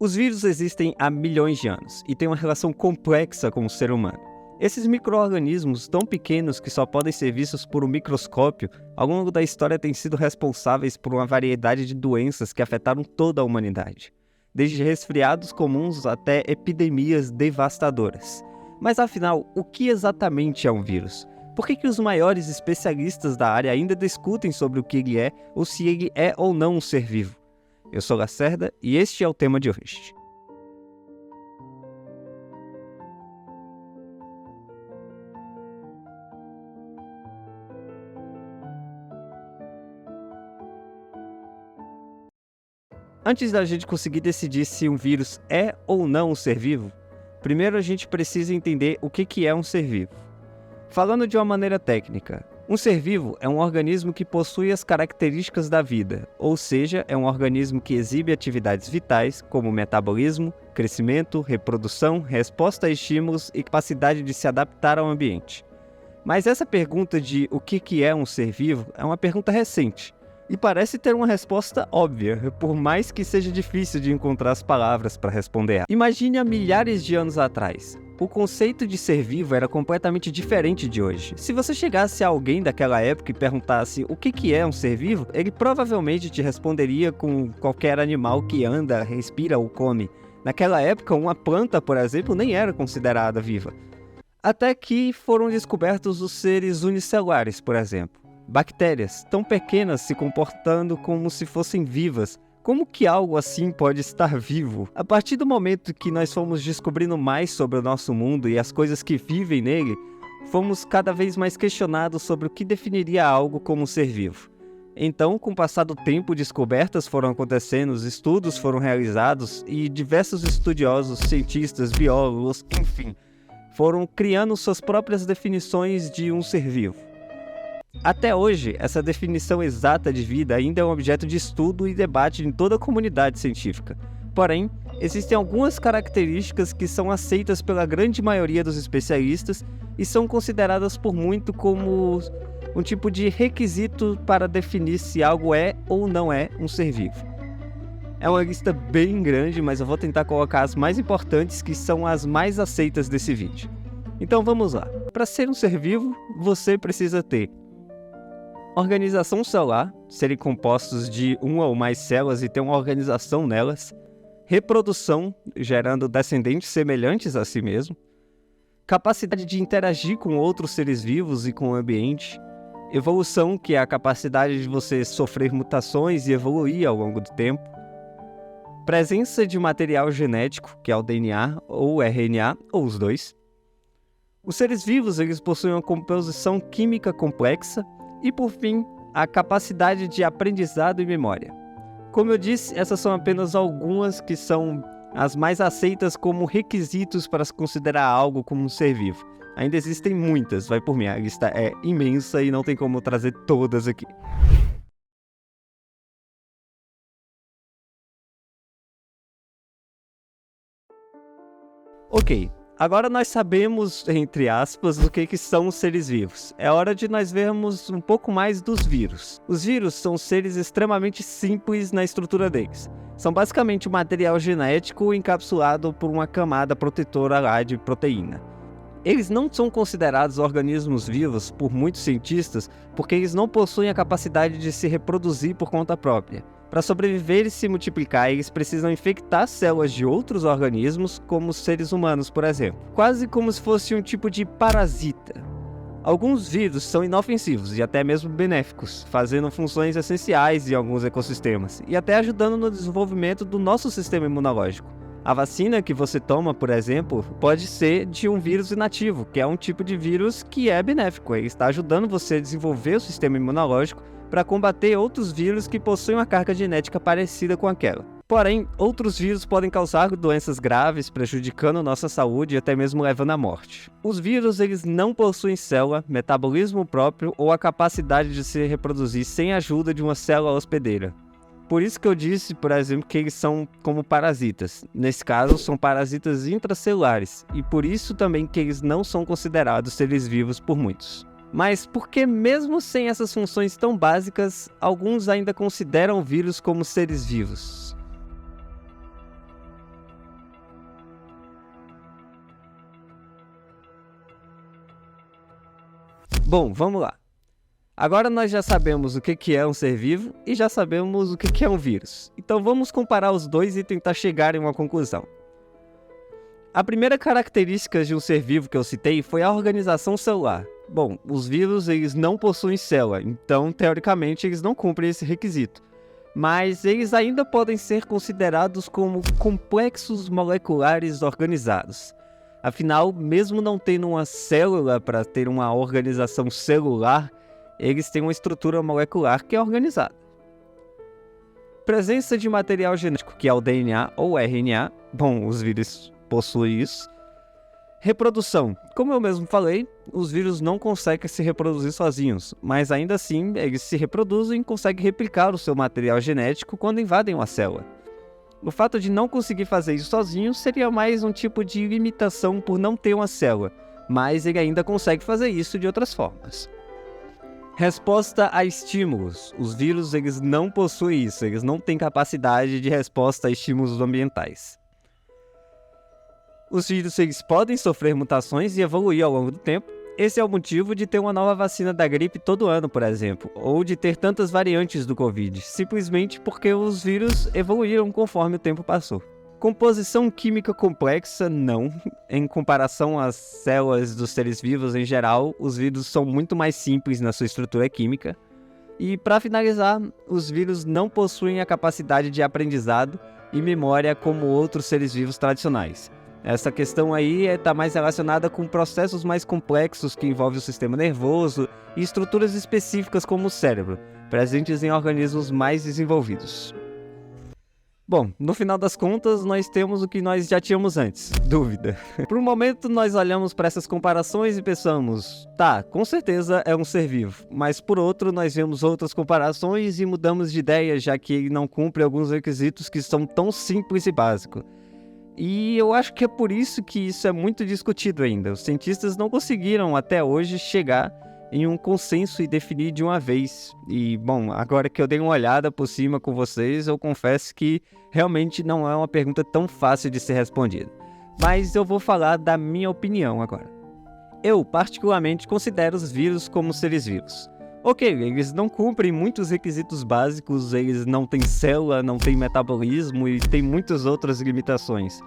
Os vírus existem há milhões de anos e têm uma relação complexa com o ser humano. Esses micro-organismos tão pequenos que só podem ser vistos por um microscópio, ao longo da história têm sido responsáveis por uma variedade de doenças que afetaram toda a humanidade, desde resfriados comuns até epidemias devastadoras. Mas afinal, o que exatamente é um vírus? Por que os maiores especialistas da área ainda discutem sobre o que ele é ou se ele é ou não um ser vivo? Eu sou Lacerda e este é o tema de hoje. Antes da gente conseguir decidir se um vírus é ou não um ser vivo, primeiro a gente precisa entender o que é um ser vivo. Falando de uma maneira técnica, um ser vivo é um organismo que possui as características da vida, ou seja, é um organismo que exibe atividades vitais como metabolismo, crescimento, reprodução, resposta a estímulos e capacidade de se adaptar ao ambiente. Mas essa pergunta de o que é um ser vivo é uma pergunta recente e parece ter uma resposta óbvia, por mais que seja difícil de encontrar as palavras para responder. Imagine há milhares de anos atrás. O conceito de ser vivo era completamente diferente de hoje. Se você chegasse a alguém daquela época e perguntasse o que é um ser vivo, ele provavelmente te responderia com qualquer animal que anda, respira ou come. Naquela época, uma planta, por exemplo, nem era considerada viva. Até que foram descobertos os seres unicelulares, por exemplo. Bactérias, tão pequenas se comportando como se fossem vivas. Como que algo assim pode estar vivo? A partir do momento que nós fomos descobrindo mais sobre o nosso mundo e as coisas que vivem nele, fomos cada vez mais questionados sobre o que definiria algo como um ser vivo. Então, com o passar do tempo, descobertas foram acontecendo, estudos foram realizados e diversos estudiosos, cientistas, biólogos, enfim, foram criando suas próprias definições de um ser vivo. Até hoje, essa definição exata de vida ainda é um objeto de estudo e debate em toda a comunidade científica. Porém, existem algumas características que são aceitas pela grande maioria dos especialistas e são consideradas por muito como um tipo de requisito para definir se algo é ou não é um ser vivo. É uma lista bem grande, mas eu vou tentar colocar as mais importantes que são as mais aceitas desse vídeo. Então vamos lá. Para ser um ser vivo, você precisa ter organização celular, serem compostos de uma ou mais células e ter uma organização nelas, reprodução, gerando descendentes semelhantes a si mesmo, capacidade de interagir com outros seres vivos e com o ambiente, evolução, que é a capacidade de você sofrer mutações e evoluir ao longo do tempo, presença de material genético, que é o DNA ou RNA, ou os dois. Os seres vivos eles possuem uma composição química complexa, e, por fim, a capacidade de aprendizado e memória. Como eu disse, essas são apenas algumas que são as mais aceitas como requisitos para se considerar algo como um ser vivo. Ainda existem muitas, vai por mim, a lista é imensa e não tem como trazer todas aqui. Ok. Agora nós sabemos, entre aspas, o que são os seres vivos. É hora de nós vermos um pouco mais dos vírus. Os vírus são seres extremamente simples na estrutura deles. São basicamente um material genético encapsulado por uma camada protetora lá de proteína. Eles não são considerados organismos vivos por muitos cientistas porque eles não possuem a capacidade de se reproduzir por conta própria. Para sobreviver e se multiplicar, eles precisam infectar células de outros organismos, como os seres humanos, por exemplo. Quase como se fosse um tipo de parasita. Alguns vírus são inofensivos e até mesmo benéficos, fazendo funções essenciais em alguns ecossistemas, e até ajudando no desenvolvimento do nosso sistema imunológico. A vacina que você toma, por exemplo, pode ser de um vírus inativo, que é um tipo de vírus que é benéfico. Ele está ajudando você a desenvolver o sistema imunológico para combater outros vírus que possuem uma carga genética parecida com aquela. Porém, outros vírus podem causar doenças graves, prejudicando nossa saúde e até mesmo levando à morte. Os vírus eles não possuem célula, metabolismo próprio ou a capacidade de se reproduzir sem a ajuda de uma célula hospedeira. Por isso que eu disse, por exemplo, que eles são como parasitas. Nesse caso, são parasitas intracelulares, e por isso também que eles não são considerados seres vivos por muitos. Mas por que mesmo sem essas funções tão básicas, alguns ainda consideram vírus como seres vivos? Bom, vamos lá. Agora nós já sabemos o que é um ser vivo e já sabemos o que é um vírus. Então vamos comparar os dois e tentar chegar em uma conclusão. A primeira característica de um ser vivo que eu citei foi a organização celular. Bom, os vírus eles não possuem célula, então teoricamente eles não cumprem esse requisito. Mas eles ainda podem ser considerados como complexos moleculares organizados. Afinal, mesmo não tendo uma célula para ter uma organização celular, eles têm uma estrutura molecular que é organizada. Presença de material genético, que é o DNA ou RNA. Bom, os vírus possuem isso. Reprodução. Como eu mesmo falei, os vírus não conseguem se reproduzir sozinhos, mas ainda assim eles se reproduzem e conseguem replicar o seu material genético quando invadem uma célula. O fato de não conseguir fazer isso sozinho seria mais um tipo de limitação por não ter uma célula, mas ele ainda consegue fazer isso de outras formas. Resposta a estímulos. Os vírus eles não possuem isso, eles não têm capacidade de resposta a estímulos ambientais. Os vírus eles podem sofrer mutações e evoluir ao longo do tempo. Esse é o motivo de ter uma nova vacina da gripe todo ano, por exemplo, ou de ter tantas variantes do Covid, simplesmente porque os vírus evoluíram conforme o tempo passou. Composição química complexa, não. Em comparação às células dos seres vivos em geral, os vírus são muito mais simples na sua estrutura química. E para finalizar, os vírus não possuem a capacidade de aprendizado e memória como outros seres vivos tradicionais. Essa questão aí está mais relacionada com processos mais complexos que envolvem o sistema nervoso e estruturas específicas como o cérebro, presentes em organismos mais desenvolvidos. Bom, no final das contas, nós temos o que nós já tínhamos antes, dúvida. Por um momento, nós olhamos para essas comparações e pensamos, tá, com certeza é um ser vivo, mas por outro, nós vemos outras comparações e mudamos de ideia, já que ele não cumpre alguns requisitos que são tão simples e básicos. E eu acho que é por isso que isso é muito discutido ainda. Os cientistas não conseguiram até hoje chegar em um consenso e definir de uma vez. E, bom, agora que eu dei uma olhada por cima com vocês, eu confesso que realmente não é uma pergunta tão fácil de ser respondida. Mas eu vou falar da minha opinião agora. Eu, particularmente, considero os vírus como seres vivos. Ok, eles não cumprem muitos requisitos básicos, eles não têm célula, não têm metabolismo e tem muitas outras limitações.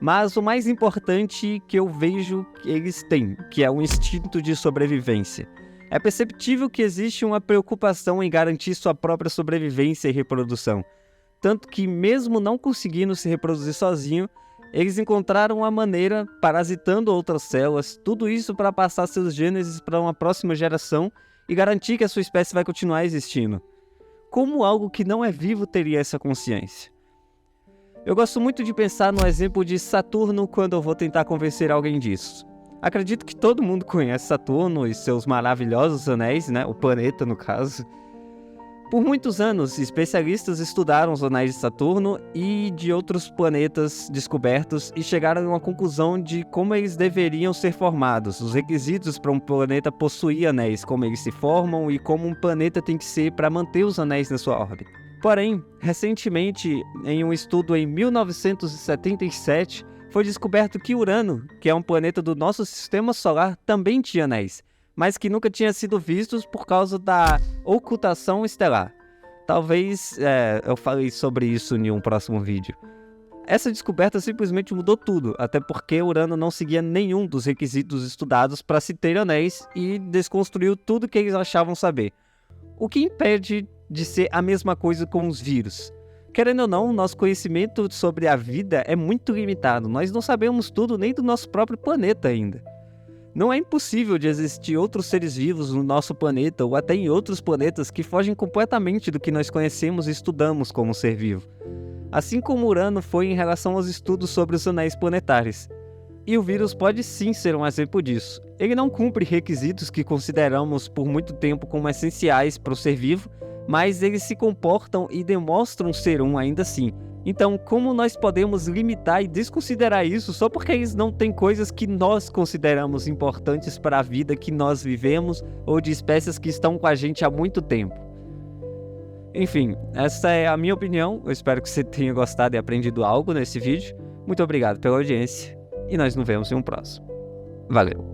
Mas o mais importante que eu vejo que eles têm, que é o instinto de sobrevivência. É perceptível que existe uma preocupação em garantir sua própria sobrevivência e reprodução. Tanto que, mesmo não conseguindo se reproduzir sozinho, eles encontraram uma maneira, parasitando outras células, tudo isso para passar seus genes para uma próxima geração e garantir que a sua espécie vai continuar existindo. Como algo que não é vivo teria essa consciência? Eu gosto muito de pensar no exemplo de Saturno quando eu vou tentar convencer alguém disso. Acredito que todo mundo conhece Saturno e seus maravilhosos anéis, né? O planeta, no caso. Por muitos anos, especialistas estudaram os anéis de Saturno e de outros planetas descobertos e chegaram a uma conclusão de como eles deveriam ser formados, os requisitos para um planeta possuir anéis, como eles se formam e como um planeta tem que ser para manter os anéis na sua órbita. Porém, recentemente, em um estudo em 1977, foi descoberto que Urano, que é um planeta do nosso sistema solar, também tinha anéis, mas que nunca tinha sido vistos por causa da ocultação estelar. Talvez eu falei sobre isso em um próximo vídeo. Essa descoberta simplesmente mudou tudo, até porque Urano não seguia nenhum dos requisitos estudados para se ter anéis e desconstruiu tudo que eles achavam saber. O que impede de ser a mesma coisa com os vírus? Querendo ou não, nosso conhecimento sobre a vida é muito limitado. Nós não sabemos tudo nem do nosso próprio planeta ainda. Não é impossível de existir outros seres vivos no nosso planeta ou até em outros planetas que fogem completamente do que nós conhecemos e estudamos como ser vivo. Assim como Urano foi em relação aos estudos sobre os anéis planetários. E o vírus pode sim ser um exemplo disso. Ele não cumpre requisitos que consideramos por muito tempo como essenciais para o ser vivo, mas eles se comportam e demonstram ser um ainda assim. Então, como nós podemos limitar e desconsiderar isso só porque eles não têm coisas que nós consideramos importantes para a vida que nós vivemos ou de espécies que estão com a gente há muito tempo? Enfim, essa é a minha opinião. Eu espero que você tenha gostado e aprendido algo nesse vídeo. Muito obrigado pela audiência e nós nos vemos em um próximo. Valeu!